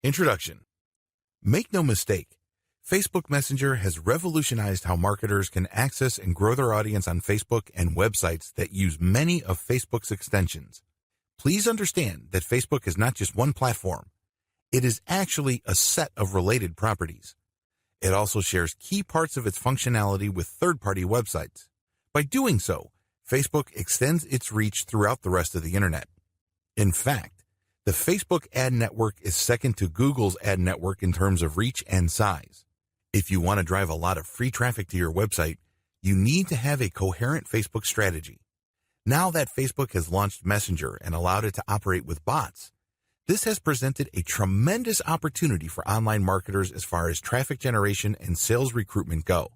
Introduction. Make no mistake, Facebook Messenger has revolutionized how marketers can access and grow their audience on Facebook and websites that use many of Facebook's extensions. Please understand that Facebook is not just one platform. It is actually a set of related properties. It also shares key parts of its functionality with third-party websites. By doing so, Facebook extends its reach throughout the rest of the internet. In fact, the Facebook ad network is second to Google's ad network in terms of reach and size. If you want to drive a lot of free traffic to your website, you need to have a coherent Facebook strategy. Now that Facebook has launched Messenger and allowed it to operate with bots, this has presented a tremendous opportunity for online marketers as far as traffic generation and sales recruitment go.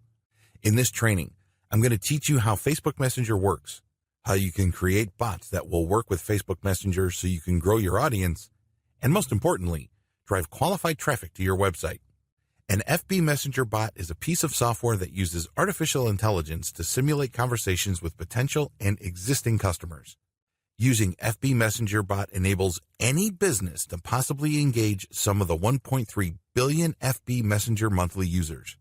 In this training, I'm going to teach you how Facebook Messenger works, how you can create bots that will work with Facebook Messenger so you can grow your audience, and most importantly, drive qualified traffic to your website. An FB Messenger bot is a piece of software that uses artificial intelligence to simulate conversations with potential and existing customers. Using FB Messenger bot enables any business to possibly engage some of the 1.3 billion FB Messenger monthly users.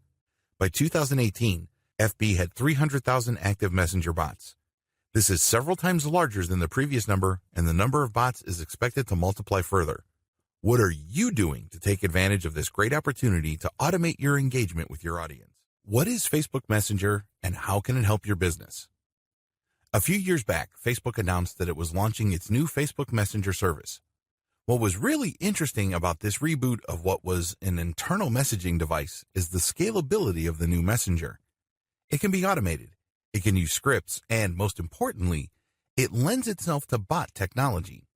By 2018, FB had 300,000 active Messenger bots. This is several times larger than the previous number, and the number of bots is expected to multiply further. What are you doing to take advantage of this great opportunity to automate your engagement with your audience? What is Facebook Messenger, and how can it help your business? A few years back, Facebook announced that it was launching its new Facebook Messenger service. What was really interesting about this reboot of what was an internal messaging device is the scalability of the new Messenger. It can be automated. It can use scripts, and most importantly, it lends itself to bot technology.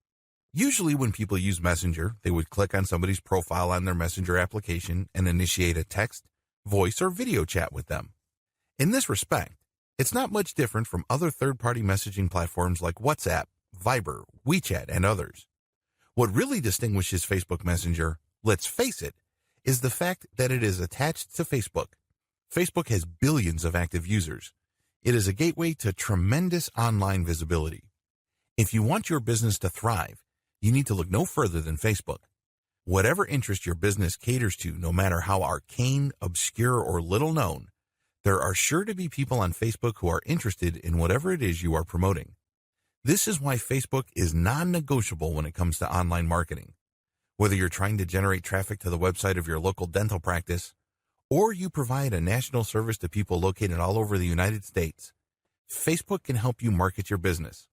Usually when people use Messenger, they would click on somebody's profile on their Messenger application and initiate a text, voice, or video chat with them. In this respect, it's not much different from other third-party messaging platforms like WhatsApp, Viber, WeChat, and others. What really distinguishes Facebook Messenger, let's face it, is the fact that it is attached to Facebook. Facebook has billions of active users. It is a gateway to tremendous online visibility. If you want your business to thrive, you need to look no further than Facebook. Whatever interest your business caters to, no matter how arcane, obscure, or little known, there are sure to be people on Facebook who are interested in whatever it is you are promoting. This is why Facebook is non-negotiable when it comes to online marketing. Whether you're trying to generate traffic to the website of your local dental practice, or you provide a national service to people located all over the United States, Facebook can help you market your business.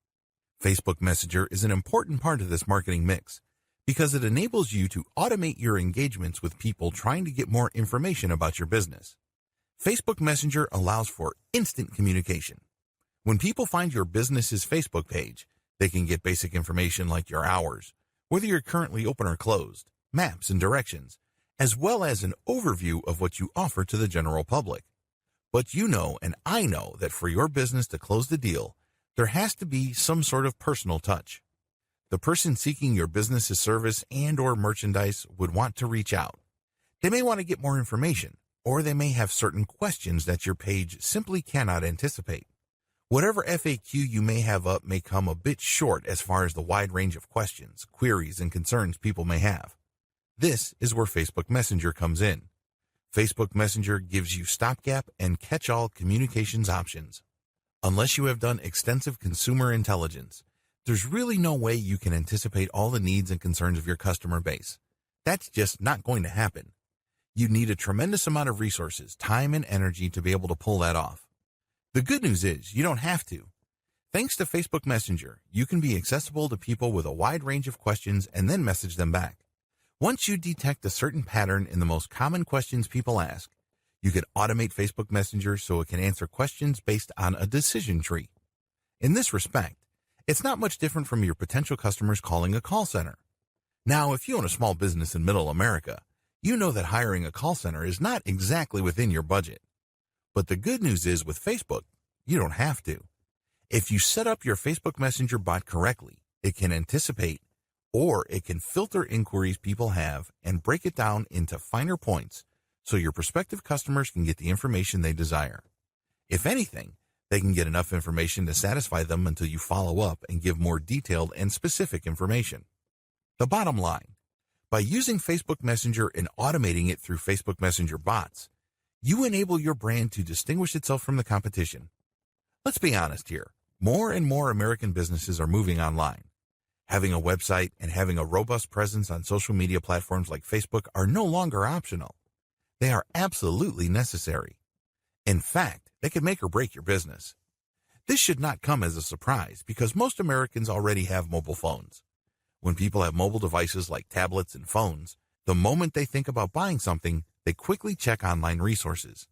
Facebook Messenger is an important part of this marketing mix because it enables you to automate your engagements with people trying to get more information about your business. Facebook Messenger allows for instant communication. When people find your business's Facebook page, they can get basic information like your hours, whether you're currently open or closed, maps and directions, as well as an overview of what you offer to the general public. But you know and I know that for your business to close the deal, there has to be some sort of personal touch. The person seeking your business's service and or merchandise would want to reach out. They may want to get more information, or they may have certain questions that your page simply cannot anticipate. Whatever FAQ you may have up may come a bit short as far as the wide range of questions, queries, and concerns people may have. This is where Facebook Messenger comes in. Facebook Messenger gives you stopgap and catch-all communications options. Unless you have done extensive consumer intelligence, there's really no way you can anticipate all the needs and concerns of your customer base. That's just not going to happen. You need a tremendous amount of resources, time, and energy to be able to pull that off. The good news is you don't have to. Thanks to Facebook Messenger, you can be accessible to people with a wide range of questions and then message them back. Once you detect a certain pattern in the most common questions people ask, you can automate Facebook Messenger so it can answer questions based on a decision tree. In this respect, it's not much different from your potential customers calling a call center. Now, if you own a small business in Middle America, you know that hiring a call center is not exactly within your budget. But the good news is with Facebook, you don't have to. If you set up your Facebook Messenger bot correctly, it can anticipate or it can filter inquiries people have and break it down into finer points so your prospective customers can get the information they desire. If anything, they can get enough information to satisfy them until you follow up and give more detailed and specific information. The bottom line, By using Facebook Messenger and automating it through Facebook Messenger bots, you enable your brand to distinguish itself from the competition. Let's be honest here. More and more American businesses are moving online. Having a website and having a robust presence on social media platforms like Facebook are no longer optional. They are absolutely necessary. In fact, they can make or break your business. This should not come as a surprise because most Americans already have mobile phones. When people have mobile devices like tablets and phones, the moment they think about buying something, they quickly check online resources.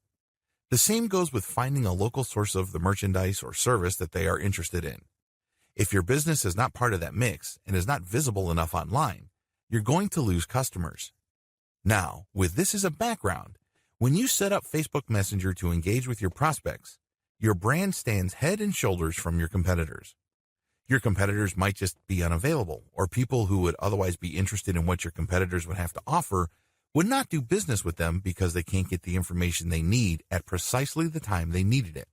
The same goes with finding a local source of the merchandise or service that they are interested in. If your business is not part of that mix and is not visible enough online, you're going to lose customers. Now, with this as a background, when you set up Facebook Messenger to engage with your prospects, your brand stands head and shoulders from your competitors. Your competitors might just be unavailable, or people who would otherwise be interested in what your competitors would have to offer would not do business with them because they can't get the information they need at precisely the time they needed it.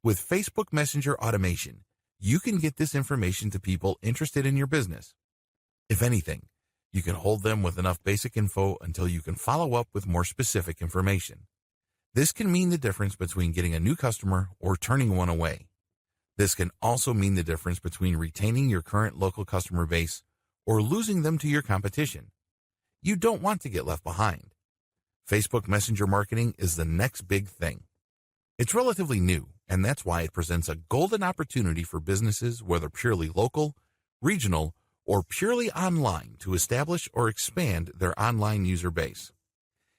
With Facebook Messenger automation, you can get this information to people interested in your business. If anything, you can hold them with enough basic info until you can follow up with more specific information. This can mean the difference between getting a new customer or turning one away. This can also mean the difference between retaining your current local customer base or losing them to your competition. You don't want to get left behind. Facebook Messenger marketing is the next big thing. It's relatively new, and that's why it presents a golden opportunity for businesses, whether purely local, regional, or purely online, to establish or expand their online user base.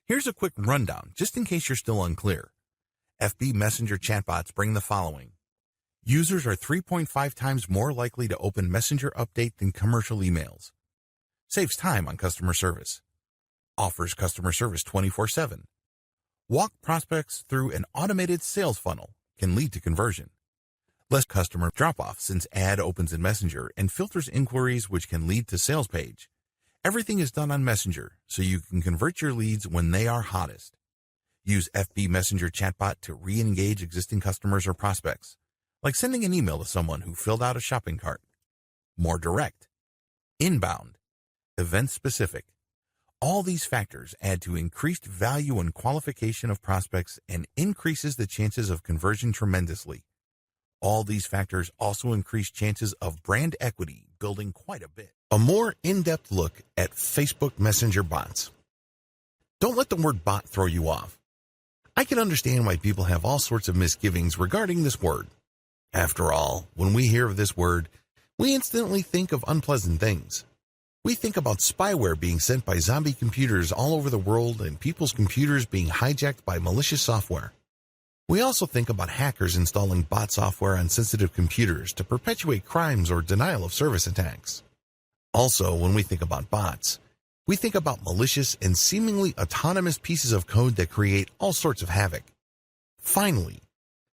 Here's a quick rundown, just in case you're still unclear. FB Messenger chatbots bring the following. Users are 3.5 times more likely to open Messenger update than commercial emails. Saves time on customer service. Offers customer service 24/7. Walk prospects through an automated sales funnel can lead to conversion. Less customer drop-off since ad opens in Messenger and filters inquiries which can lead to sales page. Everything is done on Messenger, so you can convert your leads when they are hottest. Use FB Messenger chatbot to re-engage existing customers or prospects, like sending an email to someone who filled out a shopping cart. More direct. Inbound. Event-specific. All these factors add to increased value and qualification of prospects and increases the chances of conversion tremendously. All these factors also increase chances of brand equity building quite a bit. A more in-depth look at Facebook Messenger bots. Don't let the word bot throw you off. I can understand why people have all sorts of misgivings regarding this word. After all, when we hear of this word, we instantly think of unpleasant things. We think about spyware being sent by zombie computers all over the world and people's computers being hijacked by malicious software. We also think about hackers installing bot software on sensitive computers to perpetuate crimes or denial of service attacks. Also, when we think about bots, we think about malicious and seemingly autonomous pieces of code that create all sorts of havoc. Finally,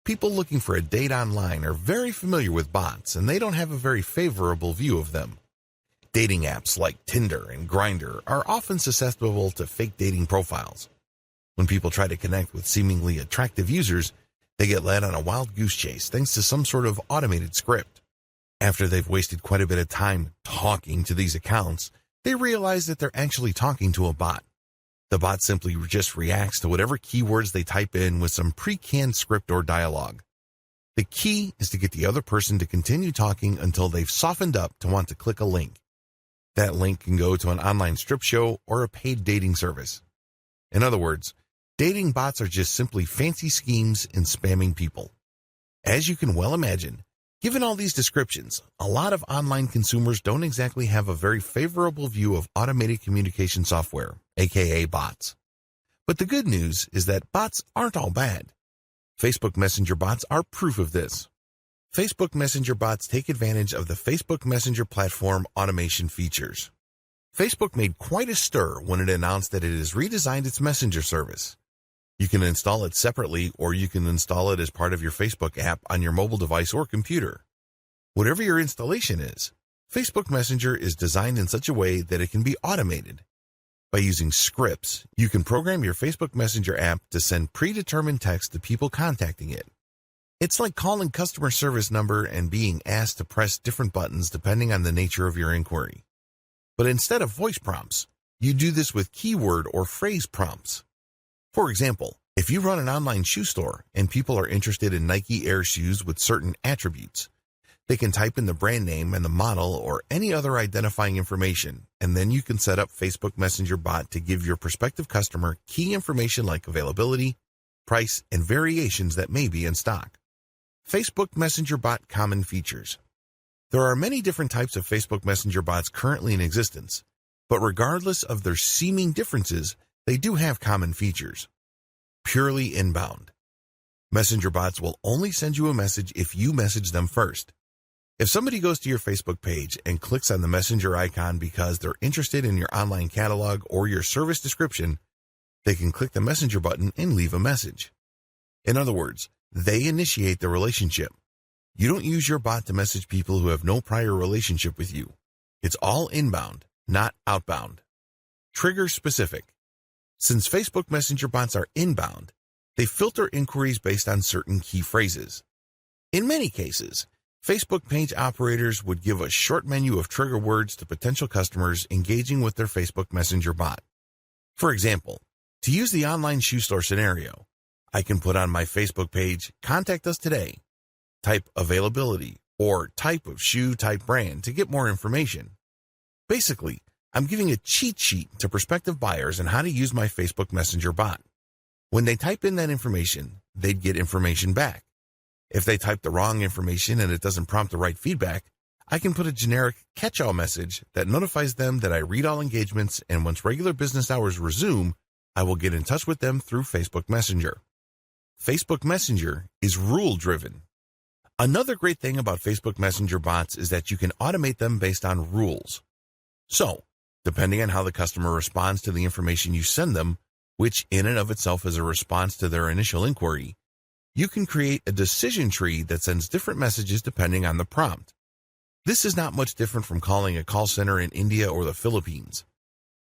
people looking for a date online are very familiar with bots, and they don't have a very favorable view of them. Dating apps like Tinder and Grindr are often susceptible to fake dating profiles. When people try to connect with seemingly attractive users, they get led on a wild goose chase thanks to some sort of automated script. After they've wasted quite a bit of time talking to these accounts, they realize that they're actually talking to a bot. The bot simply just reacts to whatever keywords they type in with some pre-canned script or dialogue. The key is to get the other person to continue talking until they've softened up to want to click a link. That link can go to an online strip show or a paid dating service. In other words, dating bots are just simply fancy schemes in spamming people. As you can well imagine, given all these descriptions, a lot of online consumers don't exactly have a very favorable view of automated communication software, aka bots. But the good news is that bots aren't all bad. Facebook Messenger bots are proof of this. Facebook Messenger bots take advantage of the Facebook Messenger platform automation features. Facebook made quite a stir when it announced that it has redesigned its Messenger service. You can install it separately, or you can install it as part of your Facebook app on your mobile device or computer. Whatever your installation is, Facebook Messenger is designed in such a way that it can be automated. By using scripts, you can program your Facebook Messenger app to send predetermined text to people contacting it. It's like calling customer service number and being asked to press different buttons depending on the nature of your inquiry. But instead of voice prompts, You do this with keyword or phrase prompts. For example, if you run an online shoe store and people are interested in Nike Air shoes with certain attributes, they can type in the brand name and the model or any other identifying information, and then you can set up Facebook Messenger bot to give your prospective customer key information like availability, price, and variations that may be in stock. Facebook Messenger bot common features. There are many different types of Facebook Messenger bots currently in existence, but regardless of their seeming differences, they do have common features. Purely inbound. Messenger bots will only send you a message if you message them first. If somebody goes to your Facebook page and clicks on the messenger icon because they're interested in your online catalog or your service description, they can click the messenger button and leave a message. In other words, they initiate the relationship. You don't use your bot to message people who have no prior relationship with you. It's all inbound, not outbound. Trigger specific. Since Facebook Messenger bots are inbound, they filter inquiries based on certain key phrases. In many cases, Facebook page operators would give a short menu of trigger words to potential customers engaging with their Facebook Messenger bot. For example, to use the online shoe store scenario, I can put on my Facebook page, "Contact us today," type availability, or type of shoe, type brand to get more information. Basically, I'm giving a cheat sheet to prospective buyers on how to use my Facebook Messenger bot. When they type in that information, they'd get information back. If they type the wrong information and it doesn't prompt the right feedback, I can put a generic catch-all message that notifies them that I read all engagements, and once regular business hours resume, I will get in touch with them through Facebook Messenger. Facebook Messenger is rule-driven. Another great thing about Facebook Messenger bots is that you can automate them based on rules. So, depending on how the customer responds to the information you send them, which in and of itself is a response to their initial inquiry, you can create a decision tree that sends different messages depending on the prompt. This is not much different from calling a call center in India or the Philippines.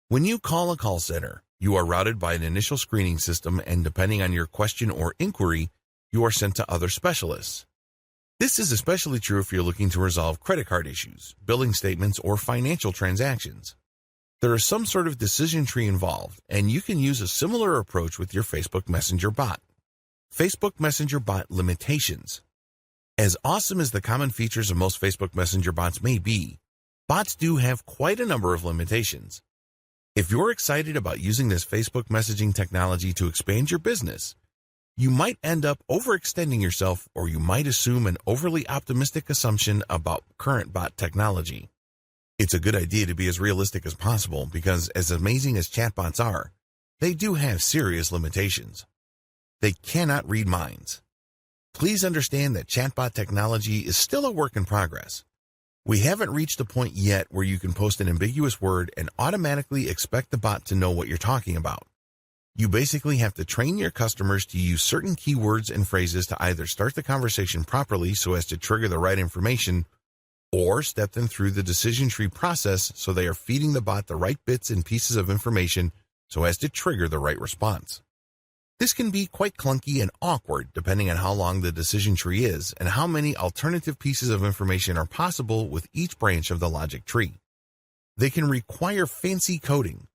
When you call a call center, you are routed by an initial screening system, and depending on your question or inquiry, you are sent to other specialists. This is especially true if you're looking to resolve credit card issues, billing statements, or financial transactions. There is some sort of decision tree involved, and you can use a similar approach with your Facebook Messenger bot. Facebook Messenger bot limitations. As awesome as the common features of most Facebook Messenger bots may be, bots do have quite a number of limitations. If you're excited about using this Facebook messaging technology to expand your business, you might end up overextending yourself, or you might assume an overly optimistic assumption about current bot technology. It's a good idea to be as realistic as possible because, as amazing as chatbots are, they do have serious limitations. They cannot read minds. Please understand that chatbot technology is still a work in progress. We haven't reached the point yet where you can post an ambiguous word and automatically expect the bot to know what you're talking about. You basically have to train your customers to use certain keywords and phrases to either start the conversation properly so as to trigger the right information, or step them through the decision tree process so they are feeding the bot the right bits and pieces of information so as to trigger the right response. This can be quite clunky and awkward depending on how long the decision tree is and how many alternative pieces of information are possible with each branch of the logic tree. They can require fancy coding.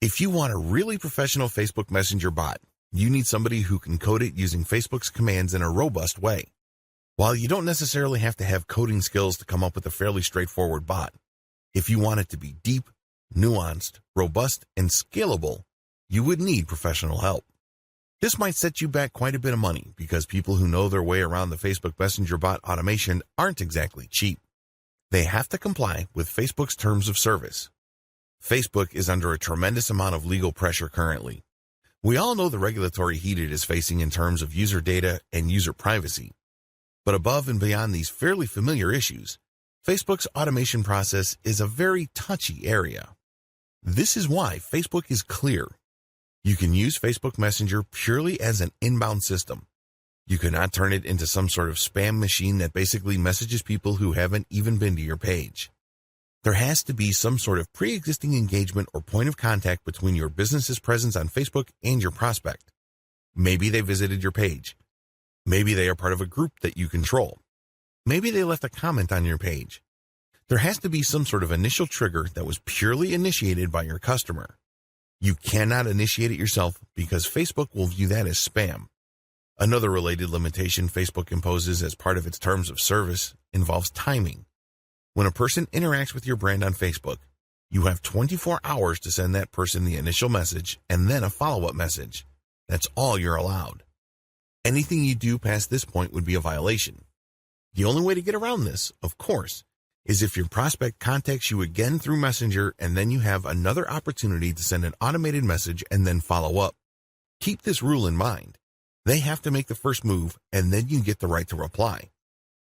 If you want a really professional Facebook Messenger bot, you need somebody who can code it using Facebook's commands in a robust way. While you don't necessarily have to have coding skills to come up with a fairly straightforward bot, if you want it to be deep, nuanced, robust, and scalable, you would need professional help. This might set you back quite a bit of money because people who know their way around the Facebook Messenger bot automation aren't exactly cheap. They have to comply with Facebook's terms of service. Facebook is under a tremendous amount of legal pressure currently. We all know the regulatory heat it is facing in terms of user data and user privacy. But above and beyond these fairly familiar issues, Facebook's automation process is a very touchy area. This is why Facebook is clear. You can use Facebook Messenger purely as an inbound system. You cannot turn it into some sort of spam machine that basically messages people who haven't even been to your page. There has to be some sort of pre-existing engagement or point of contact between your business's presence on Facebook and your prospect. Maybe they visited your page. Maybe they are part of a group that you control. Maybe they left a comment on your page. There has to be some sort of initial trigger that was purely initiated by your customer. You cannot initiate it yourself because Facebook will view that as spam. Another related limitation Facebook imposes as part of its terms of service involves timing. When a person interacts with your brand on Facebook, you have 24 hours to send that person the initial message and then a follow-up message. That's all you're allowed. Anything you do past this point would be a violation. The only way to get around this, of course, is if your prospect contacts you again through Messenger and then you have another opportunity to send an automated message and then follow up. Keep this rule in mind. They have to make the first move and then you get the right to reply.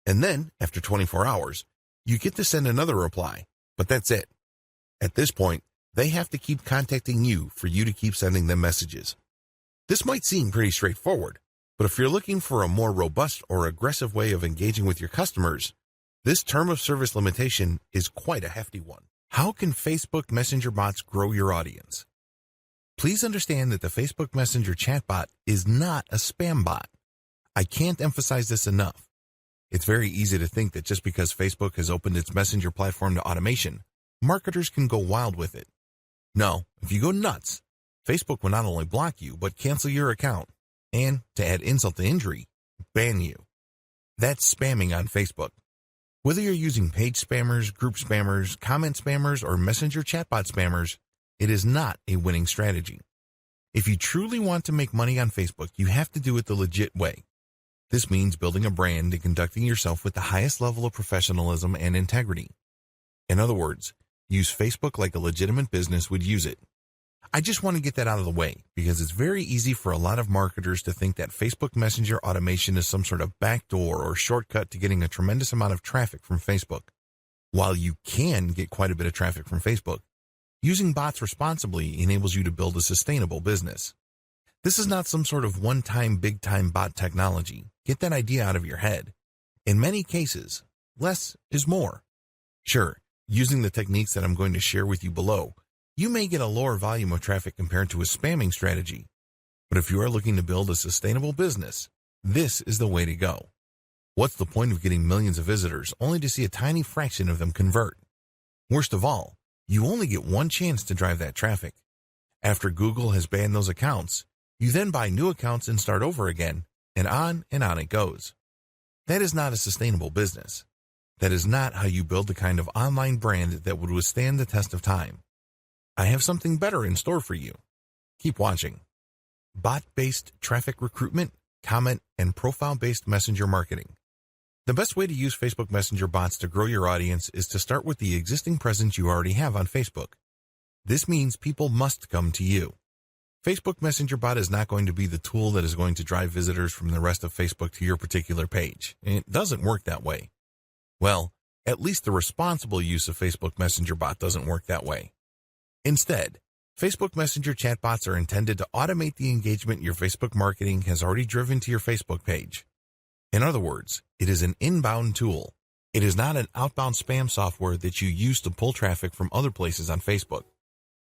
And then, after 24 hours, you get to send another reply, but that's it. At this point, they have to keep contacting you for you to keep sending them messages. This might seem pretty straightforward, but if you're looking for a more robust or aggressive way of engaging with your customers, this term of service limitation is quite a hefty one. How can Facebook Messenger bots grow your audience? Please understand that the Facebook Messenger chatbot is not a spam bot. I can't emphasize this enough. It's very easy to think that just because Facebook has opened its Messenger platform to automation, marketers can go wild with it. No, if you go nuts, Facebook will not only block you, but cancel your account, and, to add insult to injury, ban you. That's spamming on Facebook. Whether you're using page spammers, group spammers, comment spammers, or Messenger chatbot spammers, it is not a winning strategy. If you truly want to make money on Facebook, you have to do it the legit way. This means building a brand and conducting yourself with the highest level of professionalism and integrity. In other words, use Facebook like a legitimate business would use it. I just want to get that out of the way because it's very easy for a lot of marketers to think that Facebook Messenger automation is some sort of backdoor or shortcut to getting a tremendous amount of traffic from Facebook. While you can get quite a bit of traffic from Facebook, using bots responsibly enables you to build a sustainable business. This is not some sort of one-time big-time bot technology. Get that idea out of your head. In many cases, less is more. Sure, using the techniques that I'm going to share with you below, you may get a lower volume of traffic compared to a spamming strategy. But if you are looking to build a sustainable business, this is the way to go. What's the point of getting millions of visitors only to see a tiny fraction of them convert? Worst of all, you only get one chance to drive that traffic. After Google has banned those accounts, you then buy new accounts and start over again, and on it goes. That is not a sustainable business. That is not how you build the kind of online brand that would withstand the test of time. I have something better in store for you. Keep watching. Bot-based traffic recruitment, comment, and profile-based messenger marketing. The best way to use Facebook Messenger bots to grow your audience is to start with the existing presence you already have on Facebook. This means people must come to you. Facebook Messenger bot is not going to be the tool that is going to drive visitors from the rest of Facebook to your particular page. It doesn't work that way. Well, at least the responsible use of Facebook Messenger bot doesn't work that way. Instead, Facebook Messenger chatbots are intended to automate the engagement your Facebook marketing has already driven to your Facebook page. In other words, it is an inbound tool. It is not an outbound spam software that you use to pull traffic from other places on Facebook.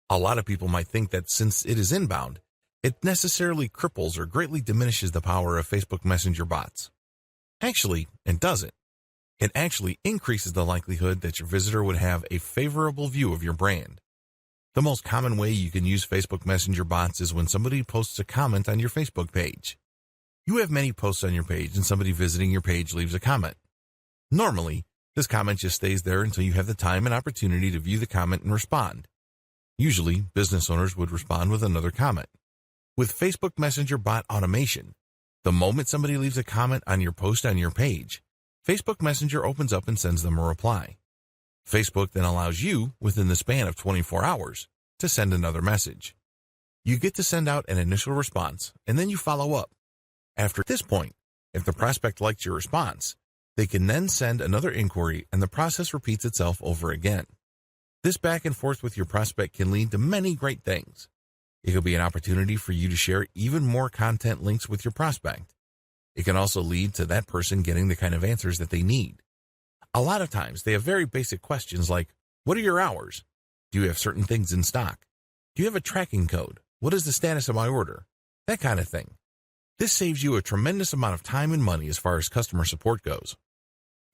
A lot of people might think that since it is inbound, it necessarily cripples or greatly diminishes the power of Facebook Messenger bots. Actually, it doesn't. It actually increases the likelihood that your visitor would have a favorable view of your brand. The most common way you can use Facebook Messenger bots is when somebody posts a comment on your Facebook page. You have many posts on your page and somebody visiting your page leaves a comment. Normally, this comment just stays there until you have the time and opportunity to view the comment and respond. Usually, business owners would respond with another comment. With Facebook Messenger bot automation, the moment somebody leaves a comment on your post on your page, Facebook Messenger opens up and sends them a reply. Facebook then allows you, within the span of 24 hours, to send another message. You get to send out an initial response, and then you follow up. After this point, if the prospect likes your response, they can then send another inquiry and the process repeats itself over again. This back and forth with your prospect can lead to many great things. It could be an opportunity for you to share even more content links with your prospect. It can also lead to that person getting the kind of answers that they need. A lot of times, they have very basic questions like, what are your hours? Do you have certain things in stock? Do you have a tracking code? What is the status of my order? That kind of thing. This saves you a tremendous amount of time and money as far as customer support goes.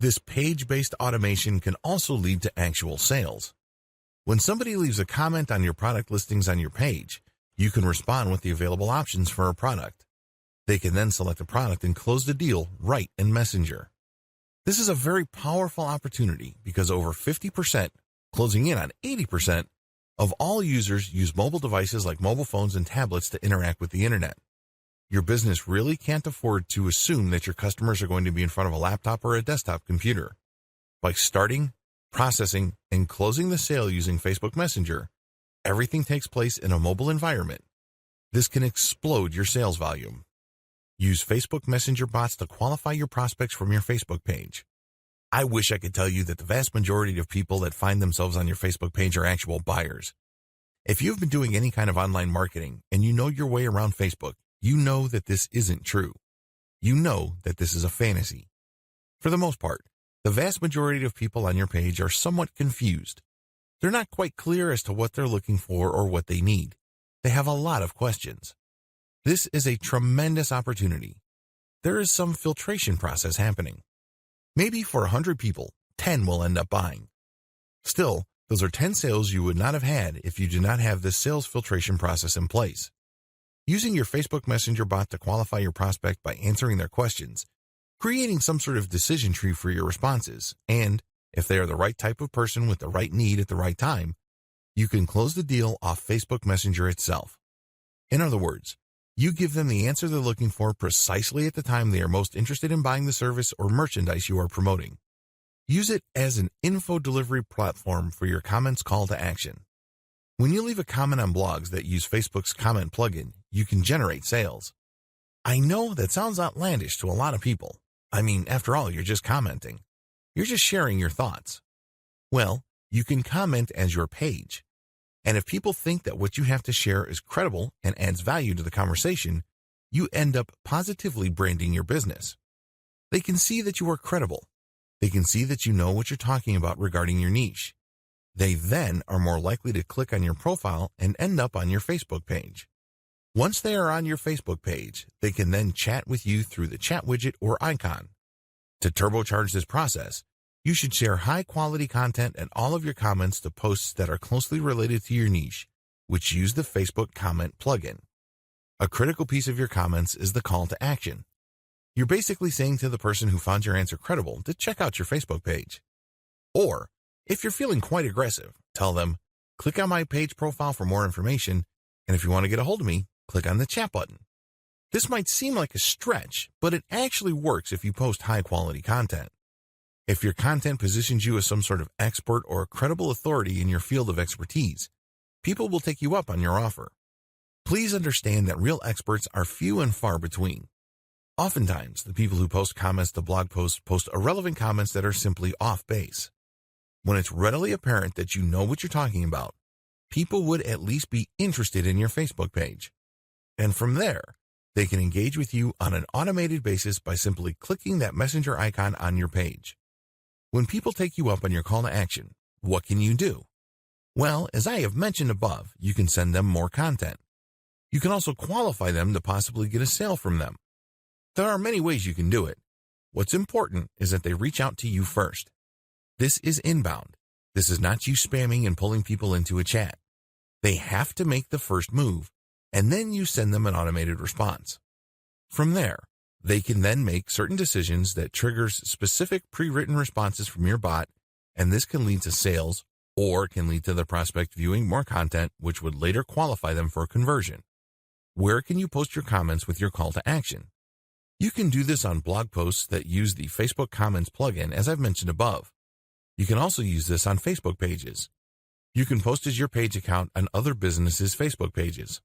This page-based automation can also lead to actual sales. When somebody leaves a comment on your product listings on your page, you can respond with the available options for a product. They can then select a product and close the deal right in Messenger. This is a very powerful opportunity because over 50%, closing in on 80%, of all users use mobile devices like mobile phones and tablets to interact with the internet. Your business really can't afford to assume that your customers are going to be in front of a laptop or a desktop computer. By starting, processing, and closing the sale using Facebook Messenger, everything takes place in a mobile environment. This can explode your sales volume. Use Facebook Messenger bots to qualify your prospects from your Facebook page. I wish I could tell you that the vast majority of people that find themselves on your Facebook page are actual buyers. If you've been doing any kind of online marketing and you know your way around Facebook, you know that this isn't true. You know that this is a fantasy. For the most part, the vast majority of people on your page are somewhat confused. They're not quite clear as to what they're looking for or what they need. They have a lot of questions. This is a tremendous opportunity. There is some filtration process happening. Maybe for 100 people, 10 will end up buying. Still, those are 10 sales you would not have had if you did not have this sales filtration process in place. Using your Facebook Messenger bot to qualify your prospect by answering their questions, creating some sort of decision tree for your responses, and, if they are the right type of person with the right need at the right time, you can close the deal off Facebook Messenger itself. In other words, you give them the answer they're looking for precisely at the time they are most interested in buying the service or merchandise you are promoting. Use it as an info delivery platform for your comments call to action. When you leave a comment on blogs that use Facebook's comment plugin, you can generate sales. I know that sounds outlandish to a lot of people. I mean, after all, you're just commenting. You're just sharing your thoughts. Well, you can comment as your page. And if people think that what you have to share is credible and adds value to the conversation, you end up positively branding your business. They can see that you are credible. They can see that you know what you're talking about regarding your niche. They then are more likely to click on your profile and end up on your Facebook page. Once they are on your Facebook page, they can then chat with you through the chat widget or icon. To turbocharge this process, you should share high-quality content and all of your comments to posts that are closely related to your niche, which use the Facebook comment plugin. A critical piece of your comments is the call to action. You're basically saying to the person who found your answer credible to check out your Facebook page. Or, if you're feeling quite aggressive, tell them, click on my page profile for more information, and if you want to get a hold of me, click on the chat button. This might seem like a stretch, but it actually works if you post high-quality content. If your content positions you as some sort of expert or a credible authority in your field of expertise, people will take you up on your offer. Please understand that real experts are few and far between. Oftentimes, the people who post comments to blog posts post irrelevant comments that are simply off base. When it's readily apparent that you know what you're talking about, people would at least be interested in your Facebook page. And from there, they can engage with you on an automated basis by simply clicking that messenger icon on your page. When people take you up on your call to action, what can you do? Well, as I have mentioned above, you can send them more content. You can also qualify them to possibly get a sale from them. There are many ways you can do it. What's important is that they reach out to you first. This is inbound. This is not you spamming and pulling people into a chat. They have to make the first move, and then you send them an automated response. From there, they can then make certain decisions that triggers specific pre-written responses from your bot, and this can lead to sales or can lead to the prospect viewing more content, which would later qualify them for conversion. Where can you post your comments with your call to action? You can do this on blog posts that use the Facebook Comments plugin, as I've mentioned above. You can also use this on Facebook pages. You can post as your page account on other businesses' Facebook pages.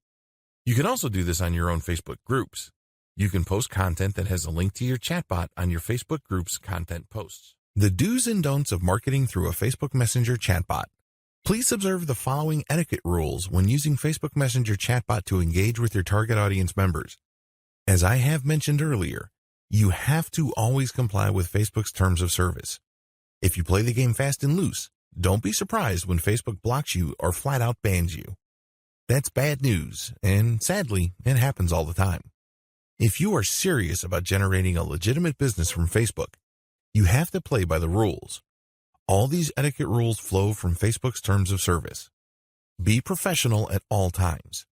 You can also do this on your own Facebook groups. You can post content that has a link to your chatbot on your Facebook group's content posts. The do's and don'ts of marketing through a Facebook Messenger chatbot. Please observe the following etiquette rules when using Facebook Messenger chatbot to engage with your target audience members. As I have mentioned earlier, you have to always comply with Facebook's terms of service. If you play the game fast and loose, don't be surprised when Facebook blocks you or flat out bans you. That's bad news, and sadly, it happens all the time. If you are serious about generating a legitimate business from Facebook, You have to play by the rules. All these etiquette rules flow from Facebook's terms of service. Be professional at all times.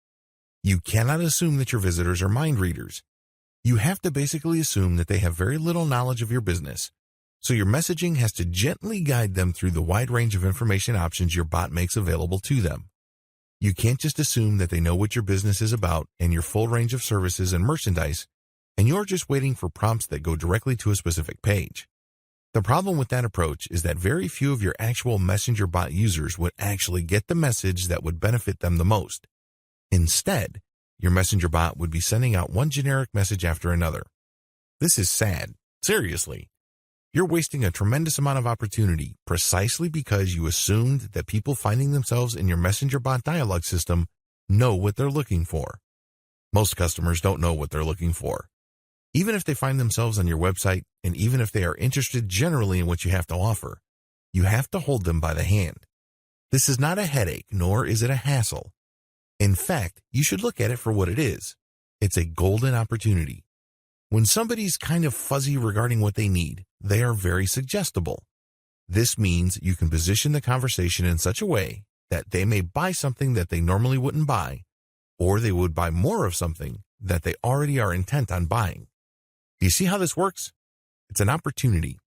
You cannot assume that your visitors are mind readers. You have to basically assume that they have very little knowledge of your business, so your messaging has to gently guide them through the wide range of information options your bot makes available to them. You can't just assume that they know what your business is about and your full range of services and merchandise, and you're just waiting for prompts that go directly to a specific page. The problem with that approach is that very few of your actual Messenger bot users would actually get the message that would benefit them the most. Instead, your Messenger bot would be sending out one generic message after another. This is sad. Seriously. You're wasting a tremendous amount of opportunity precisely because you assumed that people finding themselves in your Messenger bot dialogue system know what they're looking for. Most customers don't know what they're looking for. Even if they find themselves on your website, and even if they are interested generally in what you have to offer, you have to hold them by the hand. This is not a headache, nor is it a hassle. In fact, you should look at it for what it is. It's a golden opportunity. When somebody's kind of fuzzy regarding what they need, they are very suggestible. This means you can position the conversation in such a way that they may buy something that they normally wouldn't buy, or they would buy more of something that they already are intent on buying. Do you see how this works? It's an opportunity.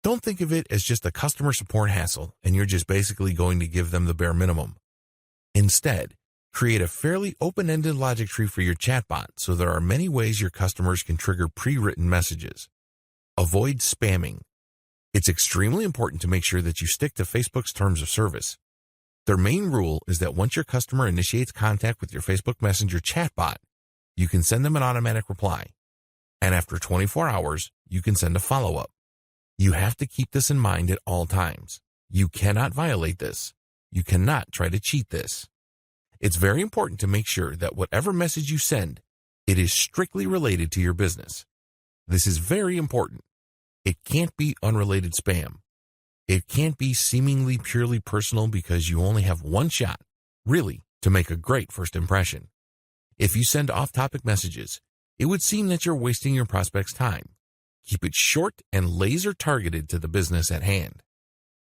Don't think of it as just a customer support hassle and you're just basically going to give them the bare minimum. Instead, create a fairly open-ended logic tree for your chatbot so there are many ways your customers can trigger pre-written messages. Avoid spamming. It's extremely important to make sure that you stick to Facebook's terms of service. Their main rule is that once your customer initiates contact with your Facebook Messenger chatbot, you can send them an automatic reply. And after 24 hours, you can send a follow-up. You have to keep this in mind at all times. You cannot violate this. You cannot try to cheat this. It's very important to make sure that whatever message you send, it is strictly related to your business. This is very important. It can't be unrelated spam. It can't be seemingly purely personal because you only have one shot, really, to make a great first impression. If you send off-topic messages, it would seem that you're wasting your prospect's time. Keep it short and laser targeted to the business at hand.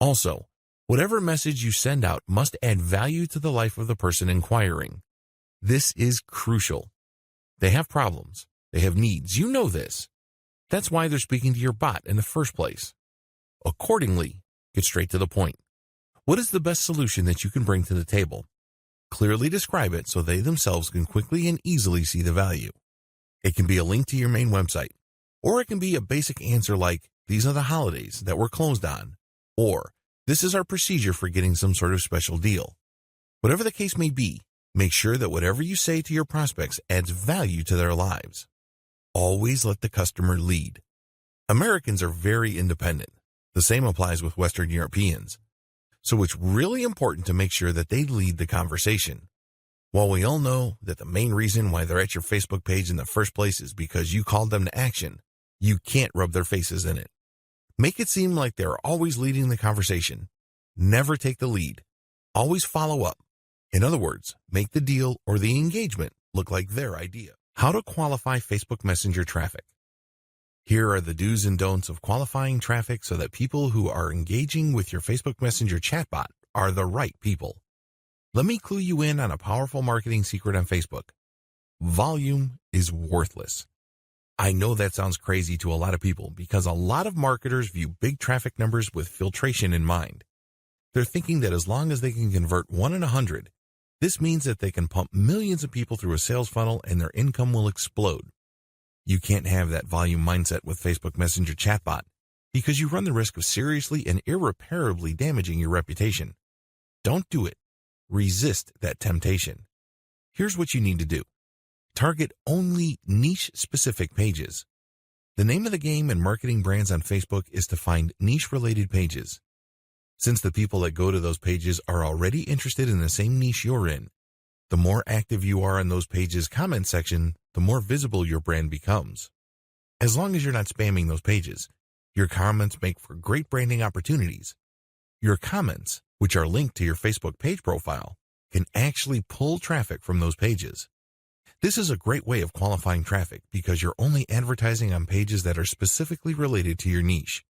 Also, whatever message you send out must add value to the life of the person inquiring. This is crucial. They have problems. They have needs. You know this. That's why they're speaking to your bot in the first place. Accordingly, get straight to the point. What is the best solution that you can bring to the table? Clearly describe it so they themselves can quickly and easily see the value. It can be a link to your main website, or it can be a basic answer like, "These are the holidays that we're closed on," or "This is our procedure for getting some sort of special deal." Whatever the case may be, make sure that whatever you say to your prospects adds value to their lives. Always let the customer lead. Americans are very independent. The same applies with Western Europeans. So it's really important to make sure that they lead the conversation. While we all know that the main reason why they're at your Facebook page in the first place is because you called them to action, you can't rub their faces in it. Make it seem like they're always leading the conversation. Never take the lead. Always follow up. In other words, make the deal or the engagement look like their idea. How to qualify Facebook Messenger traffic. Here are the do's and don'ts of qualifying traffic so that people who are engaging with your Facebook Messenger chatbot are the right people. Let me clue you in on a powerful marketing secret on Facebook. Volume is worthless. I know that sounds crazy to a lot of people because a lot of marketers view big traffic numbers with filtration in mind. They're thinking that as long as they can convert 1 in 100, this means that they can pump millions of people through a sales funnel and their income will explode. You can't have that volume mindset with Facebook Messenger chatbot because you run the risk of seriously and irreparably damaging your reputation. Don't do it. Resist that temptation. Here's what you need to do. Target only niche-specific pages. The name of the game in marketing brands on Facebook is to find niche-related pages. Since the people that go to those pages are already interested in the same niche you're in, the more active you are in those pages' comment section, the more visible your brand becomes. As long as you're not spamming those pages, your comments make for great branding opportunities. Your comments, which are linked to your Facebook page profile, can actually pull traffic from those pages. This is a great way of qualifying traffic because you're only advertising on pages that are specifically related to your niche.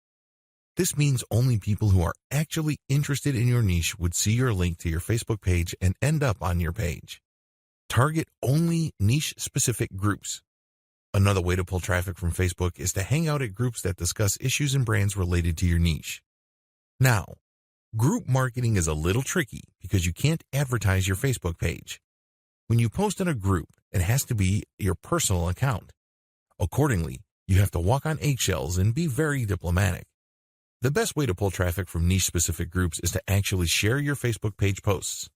This means only people who are actually interested in your niche would see your link to your Facebook page and end up on your page. Target only niche-specific groups. Another way to pull traffic from Facebook is to hang out at groups that discuss issues and brands related to your niche. Now, group marketing is a little tricky because you can't advertise your Facebook page. When you post in a group, it has to be your personal account. Accordingly, you have to walk on eggshells and be very diplomatic. The best way to pull traffic from niche-specific groups is to actually share your Facebook page posts.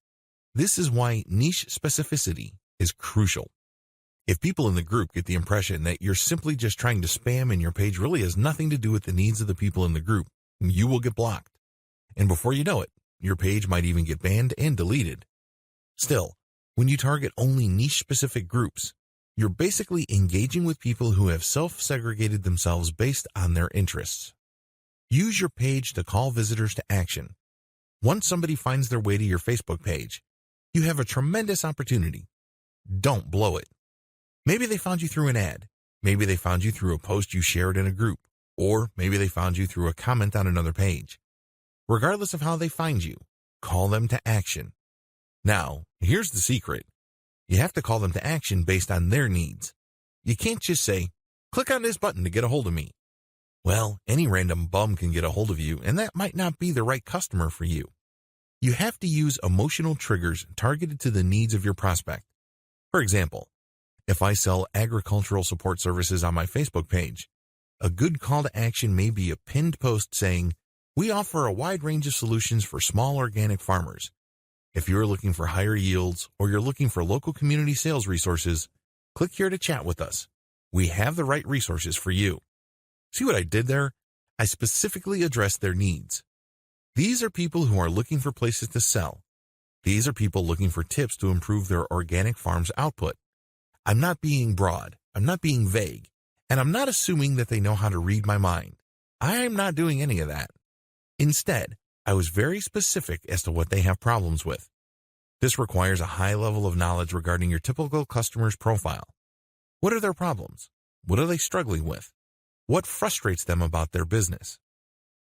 This is why niche specificity is crucial. If people in the group get the impression that you're simply just trying to spam and your page really has nothing to do with the needs of the people in the group, you will get blocked. And before you know it, your page might even get banned and deleted. Still, when you target only niche-specific groups, you're basically engaging with people who have self-segregated themselves based on their interests. Use your page to call visitors to action. Once somebody finds their way to your Facebook page, you have a tremendous opportunity. Don't blow it. Maybe they found you through an ad. Maybe they found you through a post you shared in a group. Or maybe they found you through a comment on another page. Regardless of how they find you, call them to action. Now, here's the secret. You have to call them to action based on their needs. You can't just say, click on this button to get a hold of me. Well, any random bum can get a hold of you, and that might not be the right customer for you. You have to use emotional triggers targeted to the needs of your prospect. For example, if I sell agricultural support services on my Facebook page, a good call to action may be a pinned post saying, we offer a wide range of solutions for small organic farmers. If you're looking for higher yields or you're looking for local community sales resources, click here to chat with us. We have the right resources for you. See what I did there? I specifically addressed their needs. These are people who are looking for places to sell. These are people looking for tips to improve their organic farm's output. I'm not being broad, I'm not being vague, and I'm not assuming that they know how to read my mind. I'm not doing any of that. Instead, I was very specific as to what they have problems with. This requires a high level of knowledge regarding your typical customer's profile. What are their problems? What are they struggling with? What frustrates them about their business?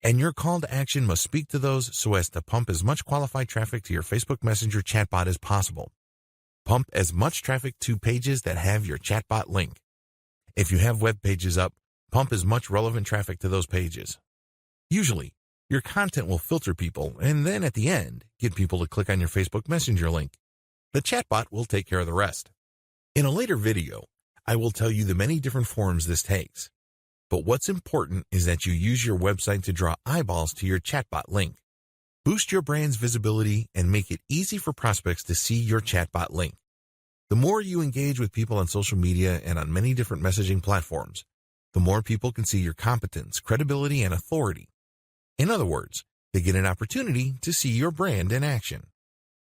And your call to action must speak to those so as to pump as much qualified traffic to your Facebook Messenger chatbot as possible. Pump as much traffic to pages that have your chatbot link. If you have web pages up, pump as much relevant traffic to those pages. Usually, your content will filter people and then at the end, get people to click on your Facebook Messenger link. The chatbot will take care of the rest. In a later video, I will tell you the many different forms this takes. But what's important is that you use your website to draw eyeballs to your chatbot link. Boost your brand's visibility and make it easy for prospects to see your chatbot link. The more you engage with people on social media and on many different messaging platforms, the more people can see your competence, credibility, and authority. In other words, they get an opportunity to see your brand in action.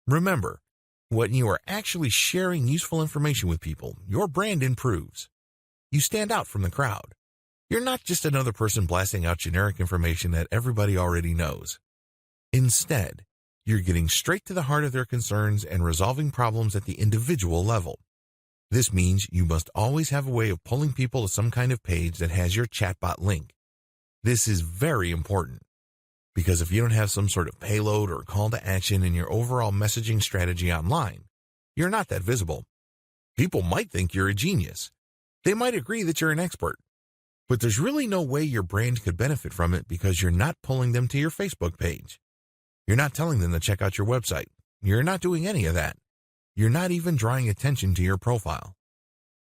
Remember, when you are actually sharing useful information with people, your brand improves. You stand out from the crowd. You're not just another person blasting out generic information that everybody already knows. Instead, you're getting straight to the heart of their concerns and resolving problems at the individual level. This means you must always have a way of pulling people to some kind of page that has your chatbot link. This is very important, because if you don't have some sort of payload or call to action in your overall messaging strategy online, you're not that visible. People might think you're a genius. They might agree that you're an expert. But there's really no way your brand could benefit from it because you're not pulling them to your Facebook page. You're not telling them to check out your website. You're not doing any of that. You're not even drawing attention to your profile.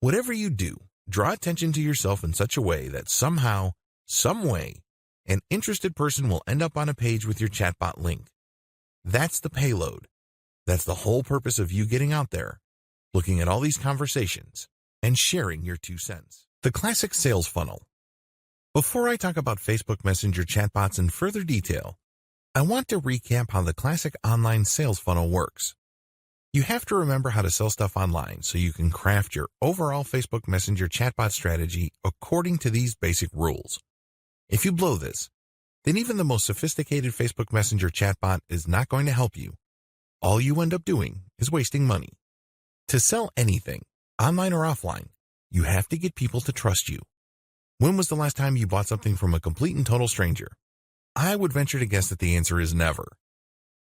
Whatever you do, draw attention to yourself in such a way that somehow, some way, an interested person will end up on a page with your chatbot link. That's the payload. That's the whole purpose of you getting out there, looking at all these conversations, and sharing your 2 cents. The classic sales funnel. Before I talk about Facebook Messenger chatbots in further detail, I want to recap how the classic online sales funnel works. You have to remember how to sell stuff online so you can craft your overall Facebook Messenger chatbot strategy according to these basic rules. If you blow this, then even the most sophisticated Facebook Messenger chatbot is not going to help you. All you end up doing is wasting money. To sell anything, online or offline, you have to get people to trust you. When was the last time you bought something from a complete and total stranger? I would venture to guess that the answer is never.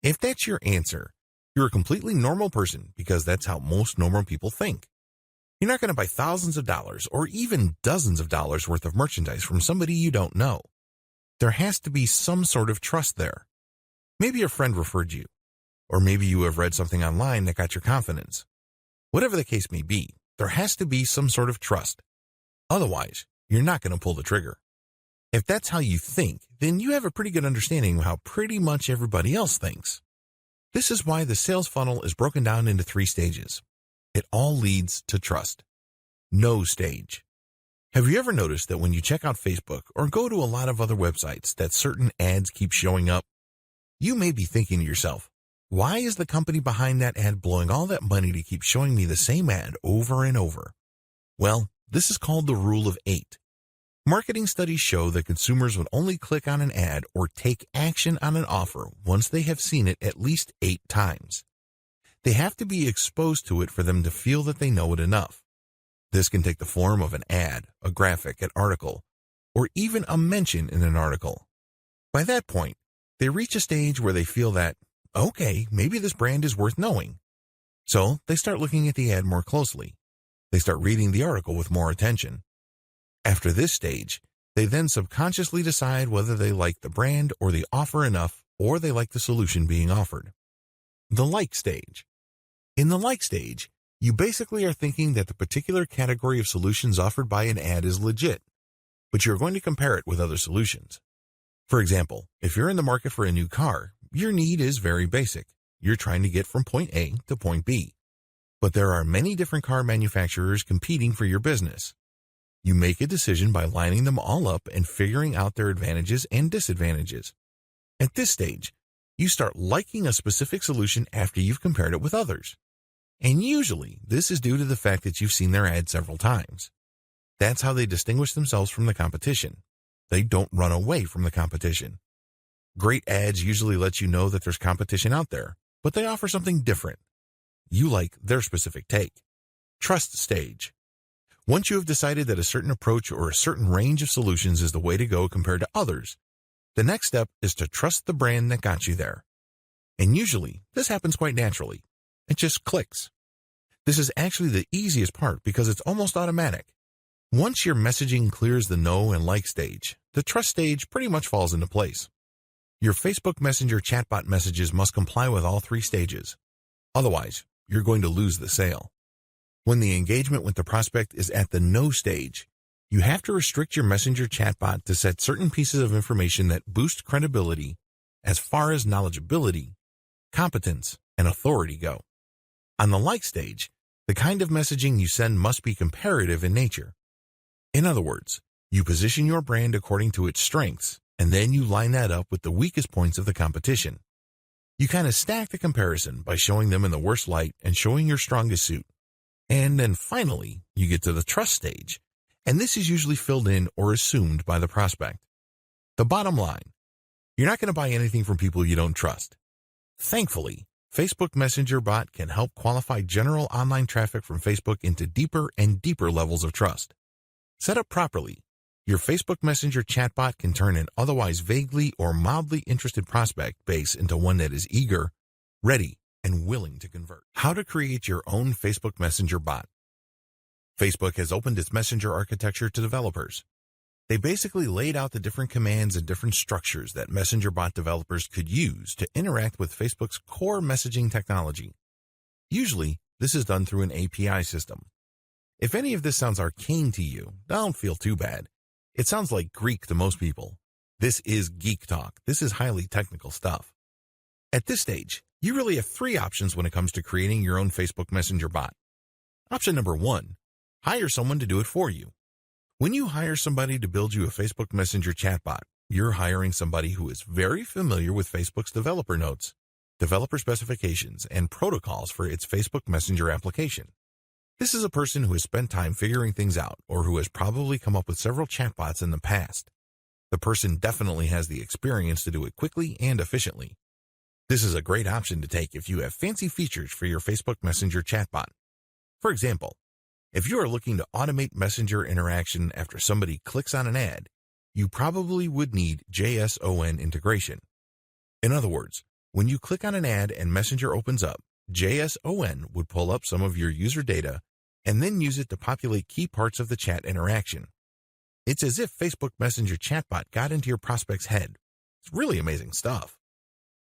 If that's your answer, you're a completely normal person because that's how most normal people think. You're not going to buy thousands of dollars or even dozens of dollars worth of merchandise from somebody you don't know. There has to be some sort of trust there. Maybe a friend referred you, or maybe you have read something online that got your confidence. Whatever the case may be, there has to be some sort of trust. Otherwise, you're not going to pull the trigger. If that's how you think, then you have a pretty good understanding of how pretty much everybody else thinks. This is why the sales funnel is broken down into 3 stages. It all leads to trust. No stage. Have you ever noticed that when you check out Facebook or go to a lot of other websites that certain ads keep showing up? You may be thinking to yourself, why is the company behind that ad blowing all that money to keep showing me the same ad over and over? Well, this is called the rule of 8. Marketing studies show that consumers would only click on an ad or take action on an offer once they have seen it at least 8 times. They have to be exposed to it for them to feel that they know it enough. This can take the form of an ad, a graphic, an article, or even a mention in an article. By that point, they reach a stage where they feel that, okay, maybe this brand is worth knowing. So they start looking at the ad more closely. They start reading the article with more attention. After this stage, they then subconsciously decide whether they like the brand or the offer enough, or they like the solution being offered. The like stage. In the like stage, you basically are thinking that the particular category of solutions offered by an ad is legit, but you're going to compare it with other solutions. For example, if you're in the market for a new car, your need is very basic. You're trying to get from point A to point B. But there are many different car manufacturers competing for your business. You make a decision by lining them all up and figuring out their advantages and disadvantages. At this stage, you start liking a specific solution after you've compared it with others. And usually, this is due to the fact that you've seen their ad several times. That's how they distinguish themselves from the competition. They don't run away from the competition. Great ads usually let you know that there's competition out there, but they offer something different. You like their specific take. Trust stage. Once you have decided that a certain approach or a certain range of solutions is the way to go compared to others, the next step is to trust the brand that got you there. And usually, this happens quite naturally. It just clicks. This is actually the easiest part because it's almost automatic. Once your messaging clears the know and like stage, the trust stage pretty much falls into place. Your Facebook Messenger chatbot messages must comply with all 3 stages. Otherwise, you're going to lose the sale. When the engagement with the prospect is at the no stage, you have to restrict your Messenger chatbot to set certain pieces of information that boost credibility as far as knowledgeability, competence, and authority go. On the like stage, the kind of messaging you send must be comparative in nature. In other words, you position your brand according to its strengths, and then you line that up with the weakest points of the competition. You kind of stack the comparison by showing them in the worst light and showing your strongest suit. And then finally, you get to the trust stage, and this is usually filled in or assumed by the prospect. The bottom line, you're not going to buy anything from people you don't trust. Thankfully, Facebook Messenger bot can help qualify general online traffic from Facebook into deeper and deeper levels of trust. Set up properly, your Facebook Messenger chatbot can turn an otherwise vaguely or mildly interested prospect base into one that is eager, ready, and willing to convert. How to create your own Facebook Messenger bot. Facebook has opened its Messenger architecture to developers. They basically laid out the different commands and different structures that Messenger bot developers could use to interact with Facebook's core messaging technology. Usually, this is done through an API system. If any of this sounds arcane to you, don't feel too bad. It sounds like Greek to most people. This is geek talk. This is highly technical stuff. At this stage, you really have 3 options when it comes to creating your own Facebook Messenger bot. Option number 1, hire someone to do it for you. When you hire somebody to build you a Facebook Messenger chatbot, you're hiring somebody who is very familiar with Facebook's developer notes, developer specifications, and protocols for its Facebook Messenger application. This is a person who has spent time figuring things out or who has probably come up with several chatbots in the past. The person definitely has the experience to do it quickly and efficiently. This is a great option to take if you have fancy features for your Facebook Messenger chatbot. For example, if you are looking to automate Messenger interaction after somebody clicks on an ad, you probably would need JSON integration. In other words, when you click on an ad and Messenger opens up, JSON would pull up some of your user data and then use it to populate key parts of the chat interaction. It's as if Facebook Messenger chatbot got into your prospect's head. It's really amazing stuff.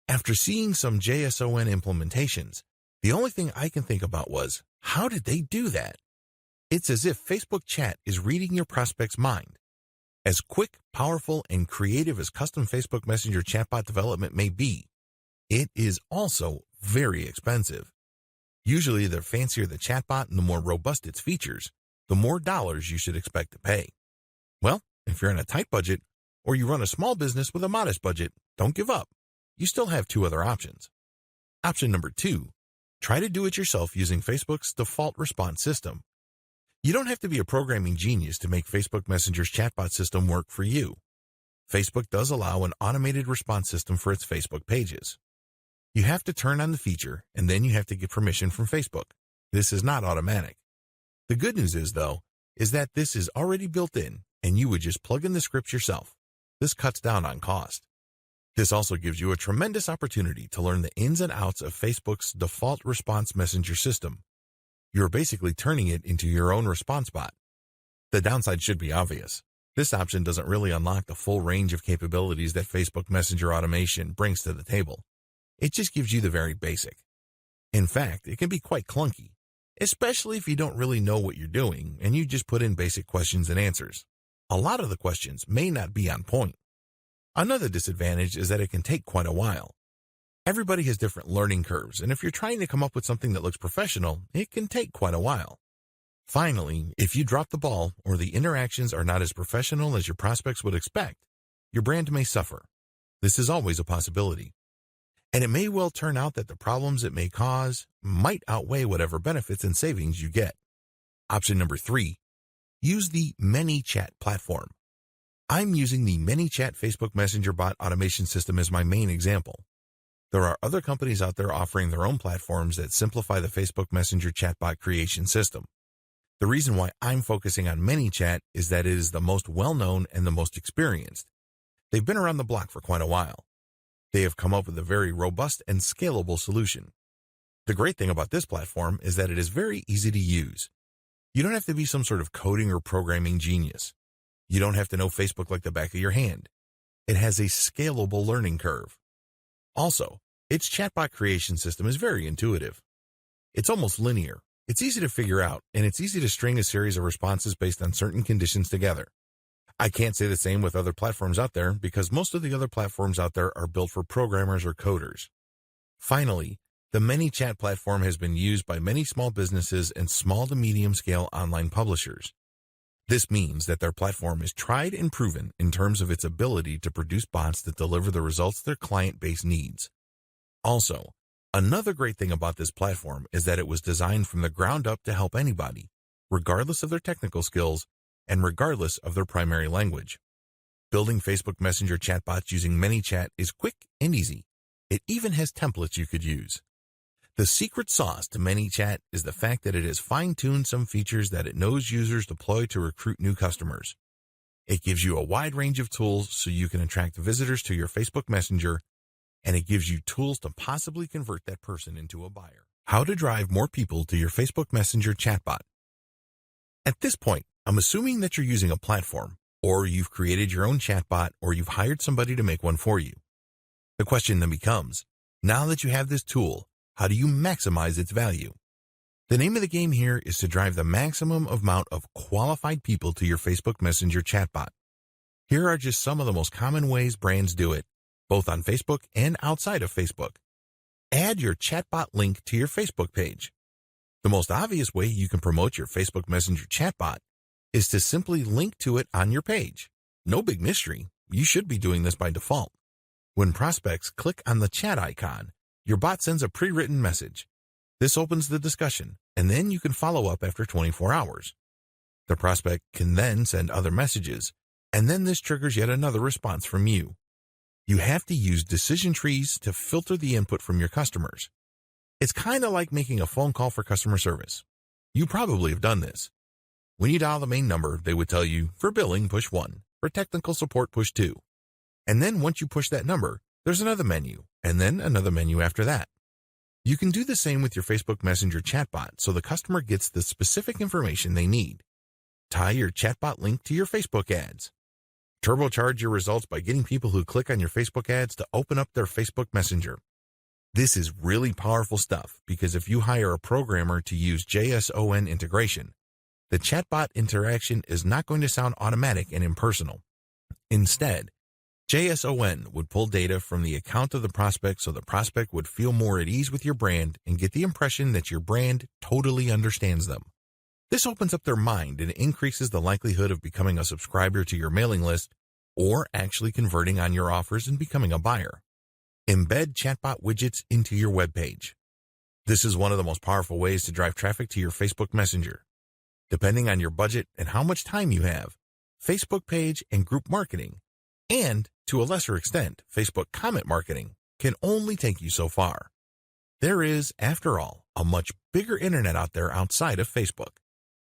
After seeing some JSON implementations, the only thing I can think about was, how did they do that? It's as if Facebook Chat is reading your prospect's mind. As quick, powerful, and creative as custom Facebook Messenger chatbot development may be, it is also very expensive. Usually, the fancier the chatbot and the more robust its features, the more dollars you should expect to pay. Well, if you're on a tight budget, or you run a small business with a modest budget, don't give up. You still have two other options. Option number 2, try to do it yourself using Facebook's default response system. You don't have to be a programming genius to make Facebook Messenger's chatbot system work for you. Facebook does allow an automated response system for its Facebook pages. You have to turn on the feature, and then you have to get permission from Facebook. This is not automatic. The good news is, though, is that this is already built in, and you would just plug in the scripts yourself. This cuts down on cost. This also gives you a tremendous opportunity to learn the ins and outs of Facebook's default response messenger system. You're basically turning it into your own response bot. The downside should be obvious. This option doesn't really unlock the full range of capabilities that Facebook Messenger automation brings to the table. It just gives you the very basic. In fact, it can be quite clunky, especially if you don't really know what you're doing and you just put in basic questions and answers. A lot of the questions may not be on point. Another disadvantage is that it can take quite a while. Everybody has different learning curves, and if you're trying to come up with something that looks professional, it can take quite a while. Finally, if you drop the ball or the interactions are not as professional as your prospects would expect, your brand may suffer. This is always a possibility. And it may well turn out that the problems it may cause might outweigh whatever benefits and savings you get. Option number 3, use the ManyChat platform. I'm using the ManyChat Facebook Messenger bot automation system as my main example. There are other companies out there offering their own platforms that simplify the Facebook Messenger chatbot creation system. The reason why I'm focusing on ManyChat is that it is the most well-known and the most experienced. They've been around the block for quite a while. They have come up with a very robust and scalable solution. The great thing about this platform is that it is very easy to use. You don't have to be some sort of coding or programming genius. You don't have to know Facebook like the back of your hand. It has a scalable learning curve. Also, its chatbot creation system is very intuitive. It's almost linear. It's easy to figure out, and it's easy to string a series of responses based on certain conditions together. I can't say the same with other platforms out there because most of the other platforms out there are built for programmers or coders. Finally, the ManyChat platform has been used by many small businesses and small to medium scale online publishers. This means that their platform is tried and proven in terms of its ability to produce bots that deliver the results their client base needs. Also, another great thing about this platform is that it was designed from the ground up to help anybody, regardless of their technical skills and regardless of their primary language. Building Facebook Messenger chatbots using ManyChat is quick and easy. It even has templates you could use. The secret sauce to ManyChat is the fact that it has fine-tuned some features that it knows users deploy to recruit new customers. It gives you a wide range of tools so you can attract visitors to your Facebook Messenger, and it gives you tools to possibly convert that person into a buyer. How to drive more people to your Facebook Messenger chatbot. At this point, I'm assuming that you're using a platform, or you've created your own chatbot, or you've hired somebody to make one for you. The question then becomes, now that you have this tool, how do you maximize its value? The name of the game here is to drive the maximum amount of qualified people to your Facebook Messenger chatbot. Here are just some of the most common ways brands do it, both on Facebook and outside of Facebook. Add your chatbot link to your Facebook page. The most obvious way you can promote your Facebook Messenger chatbot is to simply link to it on your page. No big mystery. You should be doing this by default. When prospects click on the chat icon, your bot sends a pre-written message. This opens the discussion, and then you can follow up after 24 hours. The prospect can then send other messages, and then this triggers yet another response from you. You have to use decision trees to filter the input from your customers. It's kind of like making a phone call for customer service. You probably have done this. When you dial the main number, they would tell you, for billing, push 1. For technical support, push 2. And then once you push that number, there's another menu, and then another menu after that. You can do the same with your Facebook Messenger chatbot so the customer gets the specific information they need. Tie your chatbot link to your Facebook ads. Turbocharge your results by getting people who click on your Facebook ads to open up their Facebook Messenger. This is really powerful stuff because if you hire a programmer to use JSON integration, the chatbot interaction is not going to sound automatic and impersonal. Instead, JSON would pull data from the account of the prospect so the prospect would feel more at ease with your brand and get the impression that your brand totally understands them. This opens up their mind and increases the likelihood of becoming a subscriber to your mailing list or actually converting on your offers and becoming a buyer. Embed chatbot widgets into your web page. This is one of the most powerful ways to drive traffic to your Facebook Messenger. Depending on your budget and how much time you have, Facebook page and group marketing, and to a lesser extent, Facebook comment marketing, can only take you so far. There is, after all, a much bigger internet out there outside of Facebook.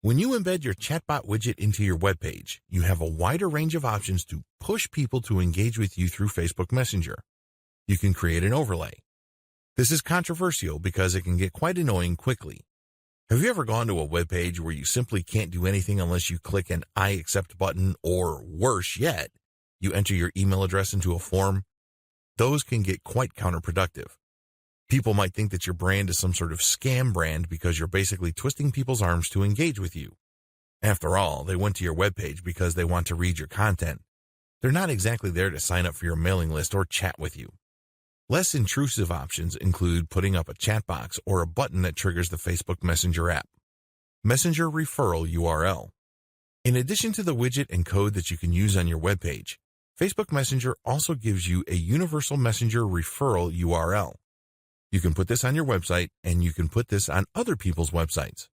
When you embed your chatbot widget into your web page, you have a wider range of options to push people to engage with you through Facebook Messenger. You can create an overlay. This is controversial because it can get quite annoying quickly. Have you ever gone to a web page where you simply can't do anything unless you click an I accept button, or worse yet, you enter your email address into a form? Those can get quite counterproductive. People might think that your brand is some sort of scam brand because you're basically twisting people's arms to engage with you. After all, they went to your webpage because they want to read your content. They're not exactly there to sign up for your mailing list or chat with you. Less intrusive options include putting up a chat box or a button that triggers the Facebook Messenger app. Messenger referral URL. In addition to the widget and code that you can use on your webpage, Facebook Messenger also gives you a universal messenger referral URL. You can put this on your website, and you can put this on other people's websites.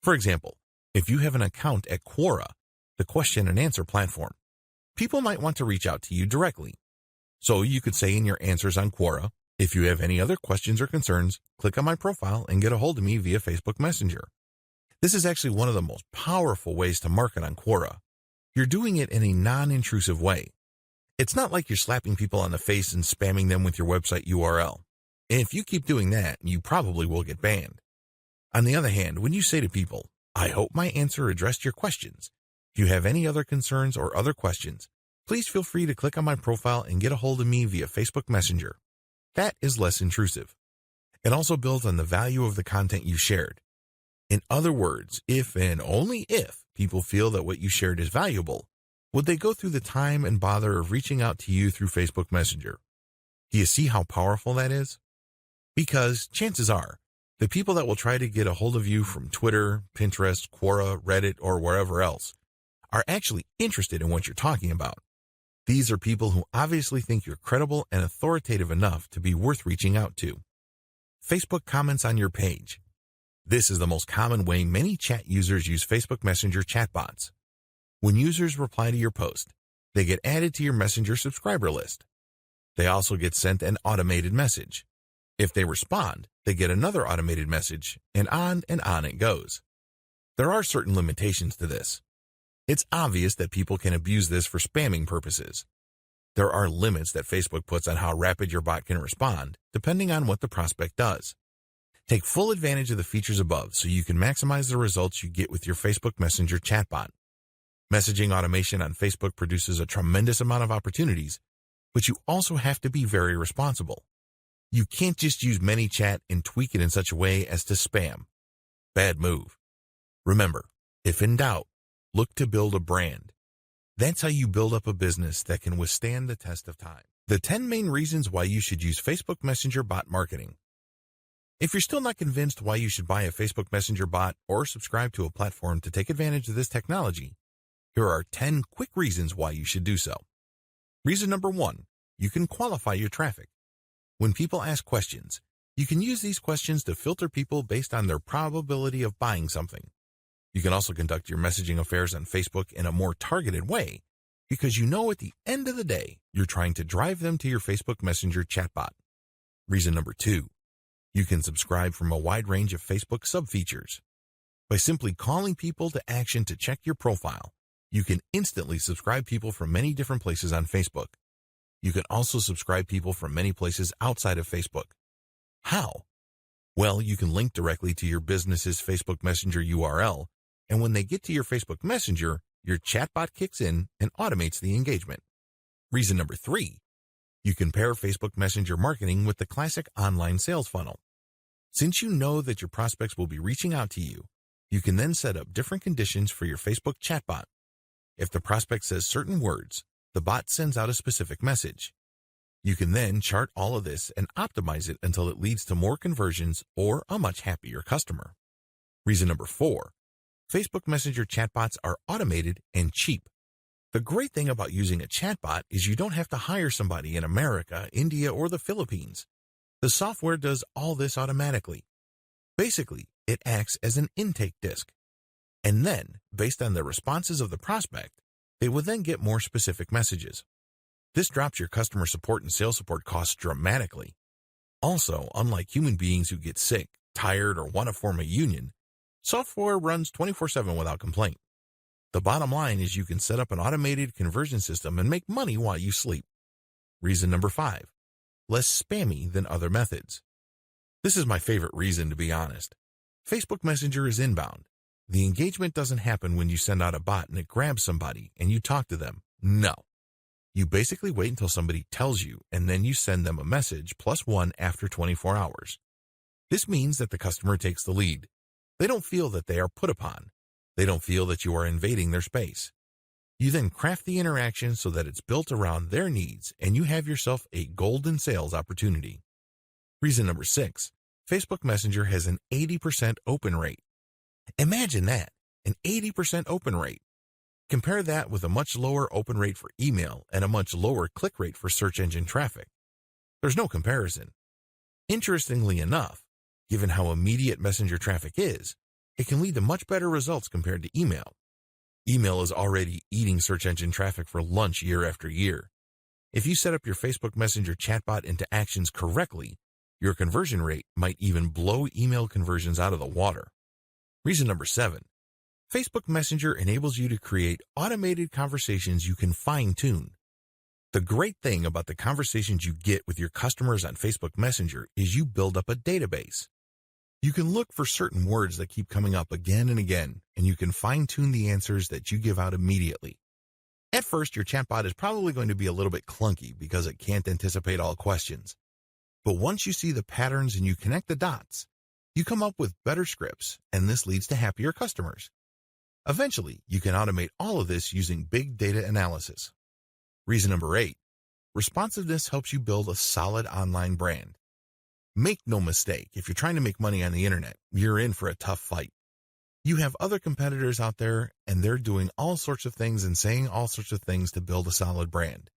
For example, if you have an account at Quora, the question and answer platform, people might want to reach out to you directly. So you could say in your answers on Quora, if you have any other questions or concerns, click on my profile and get a hold of me via Facebook Messenger. This is actually one of the most powerful ways to market on Quora. You're doing it in a non-intrusive way. It's not like you're slapping people on the face and spamming them with your website URL. And if you keep doing that, you probably will get banned. On the other hand, when you say to people, I hope my answer addressed your questions. If you have any other concerns or other questions, please feel free to click on my profile and get a hold of me via Facebook Messenger. That is less intrusive. It also builds on the value of the content you shared. In other words, if and only if people feel that what you shared is valuable, would they go through the time and bother of reaching out to you through Facebook Messenger? Do you see how powerful that is? Because chances are, the people that will try to get a hold of you from Twitter, Pinterest, Quora, Reddit, or wherever else are actually interested in what you're talking about. These are people who obviously think you're credible and authoritative enough to be worth reaching out to. Facebook comments on your page. This is the most common way many chat users use Facebook Messenger chatbots. When users reply to your post, they get added to your Messenger subscriber list. They also get sent an automated message. If they respond, they get another automated message, and on it goes. There are certain limitations to this. It's obvious that people can abuse this for spamming purposes. There are limits that Facebook puts on how rapid your bot can respond, depending on what the prospect does. Take full advantage of the features above so you can maximize the results you get with your Facebook Messenger chatbot. Messaging automation on Facebook produces a tremendous amount of opportunities, but you also have to be very responsible. You can't just use ManyChat and tweak it in such a way as to spam. Bad move. Remember, if in doubt, look to build a brand. That's how you build up a business that can withstand the test of time. The 10 main reasons why you should use Facebook Messenger bot marketing. If you're still not convinced why you should buy a Facebook Messenger bot or subscribe to a platform to take advantage of this technology, here are 10 quick reasons why you should do so. Reason number 1, you can qualify your traffic. When people ask questions, you can use these questions to filter people based on their probability of buying something. You can also conduct your messaging affairs on Facebook in a more targeted way because you know at the end of the day, you're trying to drive them to your Facebook Messenger chatbot. Reason number 2, you can subscribe from a wide range of Facebook sub-features. By simply calling people to action to check your profile, You can instantly subscribe people from many different places on Facebook. You can also subscribe people from many places outside of Facebook. How? Well, you can link directly to your business's Facebook Messenger URL, and when they get to your Facebook Messenger, your chatbot kicks in and automates the engagement. Reason number 3, you can pair Facebook Messenger marketing with the classic online sales funnel. Since you know that your prospects will be reaching out to you, you can then set up different conditions for your Facebook chatbot. If the prospect says certain words, the bot sends out a specific message. You can then chart all of this and optimize it until it leads to more conversions or a much happier customer. Reason number 4, Facebook Messenger chatbots are automated and cheap. The great thing about using a chatbot is you don't have to hire somebody in America, India, or the Philippines. The software does all this automatically. Basically, it acts as an intake disk. And then, based on the responses of the prospect, they will then get more specific messages. This drops your customer support and sales support costs dramatically. Also, unlike human beings who get sick, tired, or want to form a union, software runs 24/7 without complaint. The bottom line is you can set up an automated conversion system and make money while you sleep. Reason number 5, less spammy than other methods. This is my favorite reason, to be honest. Facebook Messenger is inbound. The engagement doesn't happen when you send out a bot and it grabs somebody and you talk to them. No. You basically wait until somebody tells you, and then you send them a message +1 after 24 hours. This means that the customer takes the lead. They don't feel that they are put upon. They don't feel that you are invading their space. You then craft the interaction so that it's built around their needs, and you have yourself a golden sales opportunity. Reason number 6, Facebook Messenger has an 80% open rate. Imagine that, an 80% open rate. Compare that with a much lower open rate for email and a much lower click rate for search engine traffic. There's no comparison. Interestingly enough, given how immediate Messenger traffic is, it can lead to much better results compared to email. Email is already eating search engine traffic for lunch year after year. If you set up your Facebook Messenger chatbot into actions correctly, your conversion rate might even blow email conversions out of the water. Reason number 7, Facebook Messenger enables you to create automated conversations you can fine-tune. The great thing about the conversations you get with your customers on Facebook Messenger is you build up a database. You can look for certain words that keep coming up again and again, and you can fine-tune the answers that you give out immediately. At first, your chatbot is probably going to be a little bit clunky because it can't anticipate all questions. But once you see the patterns and you connect the dots, you come up with better scripts, and this leads to happier customers. Eventually, you can automate all of this using big data analysis. Reason number 8, responsiveness helps you build a solid online brand. Make no mistake, if you're trying to make money on the internet, you're in for a tough fight. You have other competitors out there, and they're doing all sorts of things and saying all sorts of things to build a solid brand.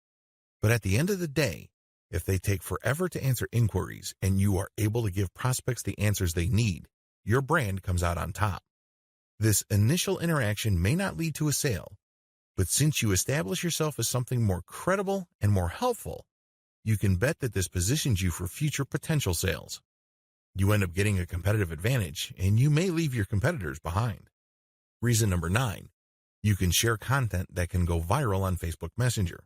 But at the end of the day, if they take forever to answer inquiries and you are able to give prospects the answers they need, your brand comes out on top. This initial interaction may not lead to a sale, but since you establish yourself as something more credible and more helpful, you can bet that this positions you for future potential sales. You end up getting a competitive advantage, and you may leave your competitors behind. Reason number 9, you can share content that can go viral on Facebook Messenger.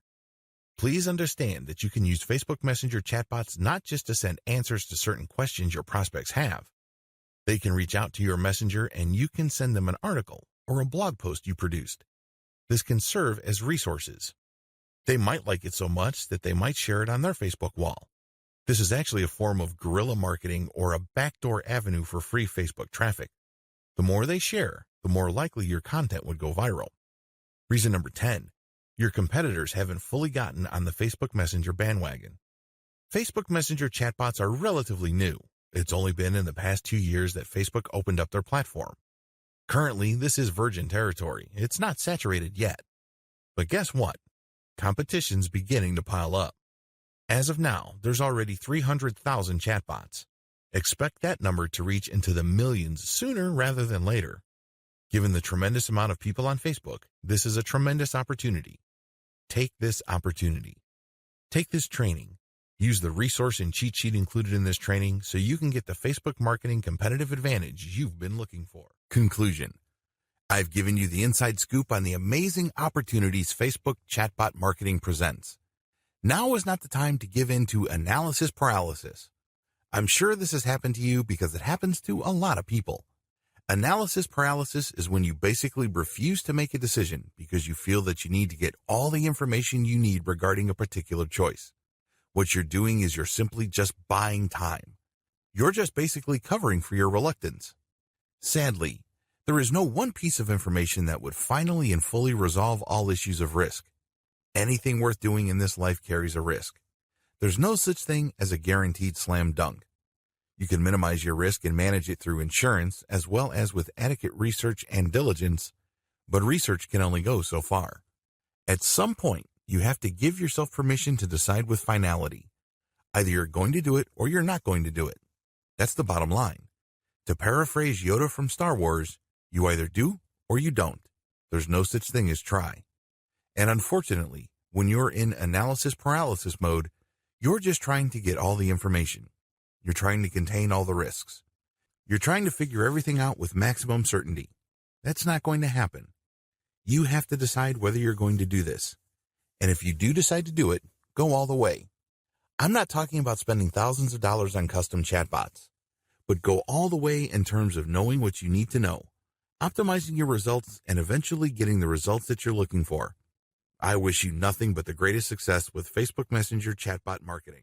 Please understand that you can use Facebook Messenger chatbots not just to send answers to certain questions your prospects have. They can reach out to your messenger and you can send them an article or a blog post you produced. This can serve as resources. They might like it so much that they might share it on their Facebook wall. This is actually a form of guerrilla marketing or a backdoor avenue for free Facebook traffic. The more they share, the more likely your content would go viral. Reason number 10, your competitors haven't fully gotten on the Facebook Messenger bandwagon. Facebook Messenger chatbots are relatively new. It's only been in the past 2 years that Facebook opened up their platform. Currently, this is virgin territory. It's not saturated yet. But guess what? Competition's beginning to pile up. As of now, there's already 300,000 chatbots. Expect that number to reach into the millions sooner rather than later. Given the tremendous amount of people on Facebook, this is a tremendous opportunity. Take this opportunity. Take this training. Use the resource and cheat sheet included in this training so you can get the Facebook marketing competitive advantage you've been looking for. Conclusion. I've given you the inside scoop on the amazing opportunities Facebook chatbot marketing presents. Now is not the time to give in to analysis paralysis. I'm sure this has happened to you because it happens to a lot of people. Analysis paralysis is when you basically refuse to make a decision because you feel that you need to get all the information you need regarding a particular choice. What you're doing is you're simply just buying time. You're just basically covering for your reluctance. Sadly, there is no one piece of information that would finally and fully resolve all issues of risk. Anything worth doing in this life carries a risk. There's no such thing as a guaranteed slam dunk. You can minimize your risk and manage it through insurance as well as with adequate research and diligence, but research can only go so far. At some point, you have to give yourself permission to decide with finality. Either you're going to do it or you're not going to do it. That's the bottom line. To paraphrase Yoda from Star Wars, you either do or you don't. There's no such thing as try. And unfortunately, when you're in analysis paralysis mode, you're just trying to get all the information. You're trying to contain all the risks. You're trying to figure everything out with maximum certainty. That's not going to happen. You have to decide whether you're going to do this. And if you do decide to do it, go all the way. I'm not talking about spending thousands of dollars on custom chatbots, but go all the way in terms of knowing what you need to know, optimizing your results, and eventually getting the results that you're looking for. I wish you nothing but the greatest success with Facebook Messenger chatbot marketing.